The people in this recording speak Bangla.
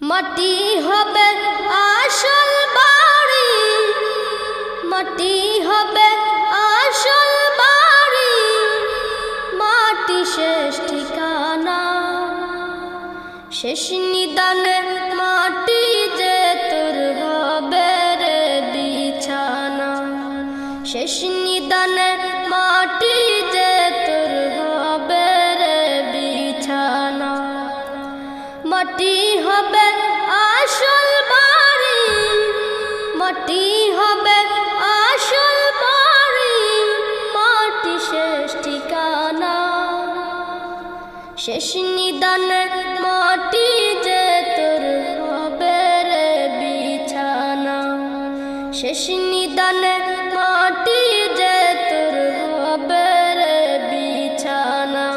মাটি হবে আসল বাড়ি, মাটি হবে আসল বাড়ি, মাটি শেষ ঠিকানা, শেষ নিদানে মাটি যে তোর হবে রে বিছানা, শেষ নিদানে মাটি যে তোর হবে রে বিছানা। মাটি হবে আসল বাড়ি, মাটি হবে আসল বাড়ি, মাটি শেষ ঠিকানা, শেষ নিদানে মাটি যে তোর হবে রে বিছানা, শেষ নিদানে মাটি যে তোর হবে রে বিছানা।